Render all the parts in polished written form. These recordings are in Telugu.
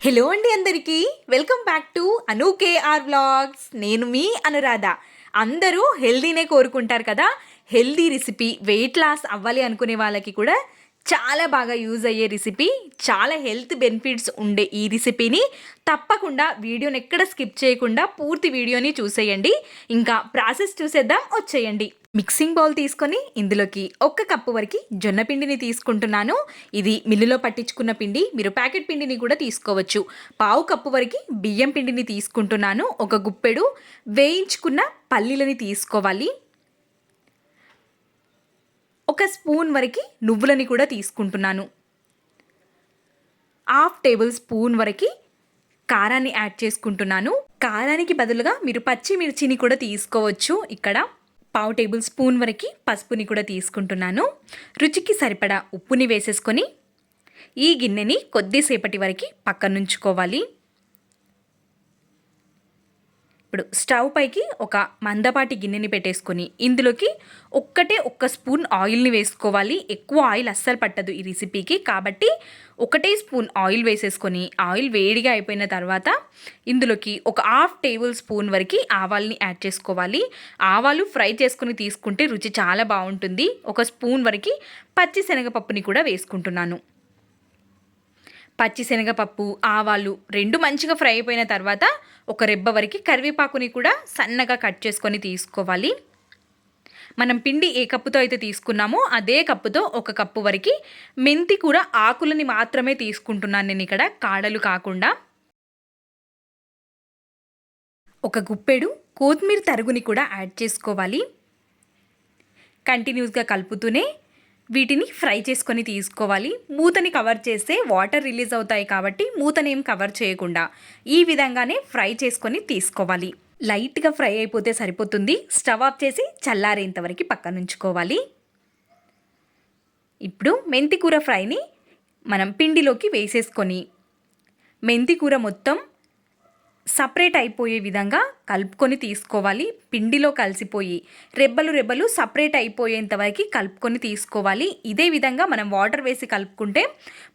హలో అండి అందరికీ welcome back to Anu KR vlogs. నేను మీ అనురాధ. అందరూ హెల్దీనే కోరుకుంటారు కదా. హెల్దీ రెసిపీ, వెయిట్ లాస్ అవ్వాలి అనుకునే వాళ్ళకి కూడా చాలా బాగా యూజ్ అయ్యే రెసిపీ, చాలా హెల్త్ బెనిఫిట్స్ ఉండే ఈ రెసిపీని తప్పకుండా వీడియోని ఎక్కడ స్కిప్ చేయకుండా పూర్తి వీడియోని చూసేయండి. ఇంకా ప్రాసెస్ చూసేద్దాం, వచ్చేయండి. మిక్సింగ్ బౌల్ తీసుకొని ఇందులోకి 1 కప్పు వరకు జొన్న పిండిని తీసుకుంటున్నాను. ఇది మిల్లులో పట్టించుకున్న పిండి, మీరు ప్యాకెట్ పిండిని కూడా తీసుకోవచ్చు. 1/2 కప్పు వరకు బియ్యం పిండిని తీసుకుంటున్నాను. 1 గుప్పెడు వేయించుకున్న పల్లీలని తీసుకోవాలి. 1 స్పూన్ వరకు నువ్వులని కూడా తీసుకుంటున్నాను. 1/2 టేబుల్ స్పూన్ వరకు కారాన్ని యాడ్ చేసుకుంటున్నాను. కారానికి బదులుగా మీరు పచ్చిమిర్చిని కూడా తీసుకోవచ్చు. ఇక్కడ 1/2 టేబుల్ స్పూన్ వరకు పసుపుని కూడా తీసుకుంటున్నాను. రుచికి సరిపడా ఉప్పుని వేసేసుకొని ఈ గిన్నెని కొద్దిసేపటి వరకు పక్కనుంచుకోవాలి. ఇప్పుడు స్టవ్ పైకి ఒక మందపాటి గిన్నెని పెట్టేసుకొని ఇందులోకి 1 స్పూన్ ఆయిల్ని వేసుకోవాలి. ఎక్కువ ఆయిల్ అస్సలు పట్టదు ఈ రెసిపీకి, కాబట్టి 1 స్పూన్ ఆయిల్ వేసేసుకొని ఆయిల్ వేడిగా అయిపోయిన తర్వాత ఇందులోకి 1/2 టేబుల్ స్పూన్ వరకు ఆవాల్ని యాడ్ చేసుకోవాలి. ఆవాలు ఫ్రై చేసుకుని తీసుకుంటే రుచి చాలా బాగుంటుంది. 1 స్పూన్ వరకు పచ్చిశనగపప్పుని కూడా వేసుకుంటున్నాను. పచ్చిశనగపప్పు, ఆవాలు రెండు మంచిగా ఫ్రై అయిపోయిన తర్వాత 1 రెబ్బ వరకు కరివేపాకుని కూడా సన్నగా కట్ చేసుకొని తీసుకోవాలి. మనం పిండి ఏ కప్పుతో అయితే తీసుకున్నామో అదే కప్పుతో 1 కప్పు వరకు మెంతి కూర ఆకులని మాత్రమే తీసుకుంటున్నాను నేను ఇక్కడ, కాడలు కాకుండా. 1 గుప్పెడు కొత్తిమీర తరుగుని కూడా యాడ్ చేసుకోవాలి. కంటిన్యూస్గా కలుపుతూనే వీటిని ఫ్రై చేసుకొని తీసుకోవాలి. మూతని కవర్ చేస్తే వాటర్ రిలీజ్ అవుతాయి కాబట్టి మూతనేం కవర్ చేయకుండా ఈ విధంగానే ఫ్రై చేసుకొని తీసుకోవాలి. లైట్గా ఫ్రై అయిపోతే సరిపోతుంది. స్టవ్ ఆఫ్ చేసి చల్లారేంతవరకు పక్కనుంచుకోవాలి. ఇప్పుడు మెంతికూర ఫ్రైని మనం పిండిలోకి వేసేసుకొని మెంతికూర మొత్తం సపరేట్ అయిపోయే విధంగా కలుపుకొని తీసుకోవాలి. పిండిలో కలిసిపోయి రెబ్బలు సపరేట్ అయిపోయేంత వరకు కలుపుకొని తీసుకోవాలి. ఇదే విధంగా మనం వాటర్ వేసి కలుపుకుంటే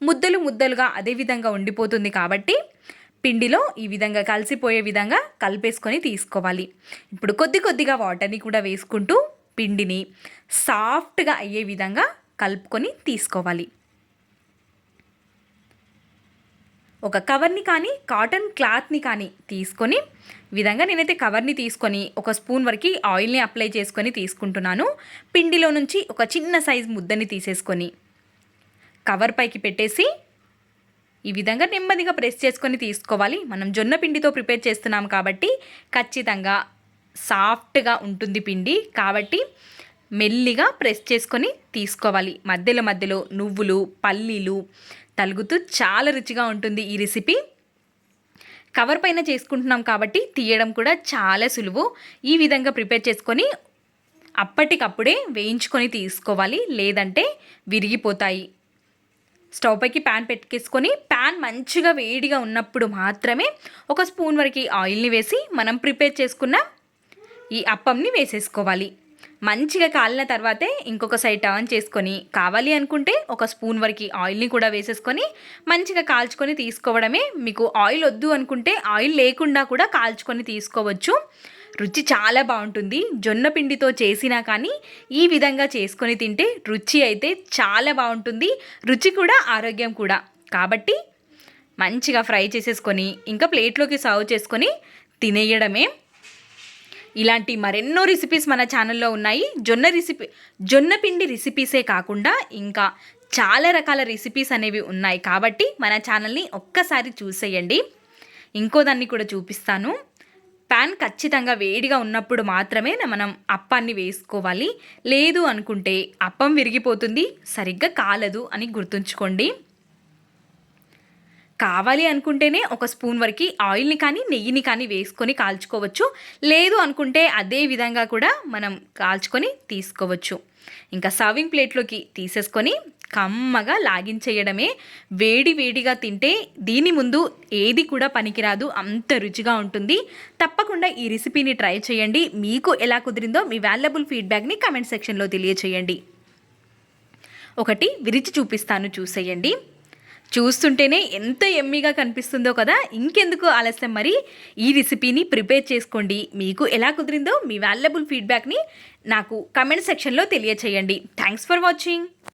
ముద్దలుగా అదే విధంగా ఉండిపోతుంది. కాబట్టి పిండిలో ఈ విధంగా కలిసిపోయే విధంగా కలిపేసుకొని తీసుకోవాలి. ఇప్పుడు కొద్దిగా వాటర్ని కూడా వేసుకుంటూ పిండిని సాఫ్ట్గా అయ్యే విధంగా కలుపుకొని తీసుకోవాలి. ఒక కవర్ని కానీ కాటన్ క్లాత్ని కానీ తీసుకొని విధంగా నేనైతే కవర్ని తీసుకొని 1 స్పూన్ వరకు ఆయిల్ని అప్లై చేసుకొని తీసుకుంటున్నాను. పిండిలో నుంచి ఒక చిన్న సైజ్ ముద్దని తీసేసుకొని కవర్ పైకి పెట్టేసి ఈ విధంగా నెమ్మదిగా ప్రెస్ చేసుకొని తీసుకోవాలి. మనం జొన్న పిండితో ప్రిపేర్ చేస్తున్నాం కాబట్టి ఖచ్చితంగా సాఫ్ట్గా ఉంటుంది పిండి, కాబట్టి మెల్లిగా ప్రెస్ చేసుకొని తీసుకోవాలి. మధ్యలో నువ్వులు, పల్లీలు తలుగుతూ చాలా రుచిగా ఉంటుంది ఈ రెసిపీ. కవర్ పైన చేసుకుంటున్నాం కాబట్టి తీయడం కూడా చాలా సులువు. ఈ విధంగా ప్రిపేర్ చేసుకొని అప్పటికప్పుడే వేయించుకొని తీసుకోవాలి, లేదంటే విరిగిపోతాయి. స్టవ్ పైకి ప్యాన్ పెట్టేసుకొని ప్యాన్ మంచిగా వేడిగా ఉన్నప్పుడు మాత్రమే 1 స్పూన్ వరకు ఆయిల్ని వేసి మనం ప్రిపేర్ చేసుకున్న ఈ అప్పంని వేసేసుకోవాలి. మంచిగా కాలిన తర్వాతే ఇంకొక సైడ్ టర్న్ చేసుకొని కావాలి అనుకుంటే 1 స్పూన్ వరకు ఆయిల్ని కూడా వేసేసుకొని మంచిగా కాల్చుకొని తీసుకోవడమే. మీకు ఆయిల్ వద్దు అనుకుంటే ఆయిల్ లేకుండా కూడా కాల్చుకొని తీసుకోవచ్చు. రుచి చాలా బాగుంటుంది. జొన్న పిండితో చేసినా కానీ ఈ విధంగా చేసుకొని తింటే రుచి అయితే చాలా బాగుంటుంది. రుచి కూడా ఆరోగ్యం కూడా. కాబట్టి మంచిగా ఫ్రై చేసేసుకొని ఇంకా ప్లేట్లోకి సర్వ్ చేసుకొని తినేయడమే. ఇలాంటి మరెన్నో రెసిపీస్ మన ఛానల్లో ఉన్నాయి. జొన్న పిండి రెసిపీసే కాకుండా ఇంకా చాలా రకాల రెసిపీస్ అనేవి ఉన్నాయి. కాబట్టి మన ఛానల్ని ఒక్కసారి చూసేయండి. ఇంకో దాన్ని కూడా చూపిస్తాను. ప్యాన్ ఖచ్చితంగా వేడిగా ఉన్నప్పుడు మాత్రమే మనం అప్పాన్ని వేసుకోవాలి. లేదు అనుకుంటే అప్పం విరిగిపోతుంది, సరిగ్గా కాలదు అని గుర్తుంచుకోండి. కావాలి అనుకుంటేనే 1 స్పూన్ వరకు ఆయిల్ని కానీ నెయ్యిని కానీ వేసుకొని కాల్చుకోవచ్చు. లేదు అనుకుంటే అదే విధంగా కూడా మనం కాల్చుకొని తీసుకోవచ్చు. ఇంకా సర్వింగ్ ప్లేట్లోకి తీసేసుకొని కమ్మగా లాగించేయడమే. వేడిగా తింటే దీని ముందు ఏది కూడా పనికిరాదు, అంత రుచిగా ఉంటుంది. తప్పకుండా ఈ రెసిపీని ట్రై చేయండి. మీకు ఎలా కుదిరిందో మీ వాల్యుబుల్ ఫీడ్బ్యాక్ని కామెంట్ సెక్షన్లో తెలియచేయండి. ఒకటి విరిచి చూపిస్తాను, చూసేయండి. చూస్తుంటేనే ఎంత యమ్మీగా కనిపిస్తుందో కదా. ఇంకెందుకు ఆలస్యం, మరి ఈ రెసిపీని ప్రిపేర్ చేసుకోండి. మీకు ఎలా కుదిరిందో మీ వాల్యుబుల్ ఫీడ్బ్యాక్ని నాకు కమెంట్ సెక్షన్లో తెలియచేయండి. Thanks for watching.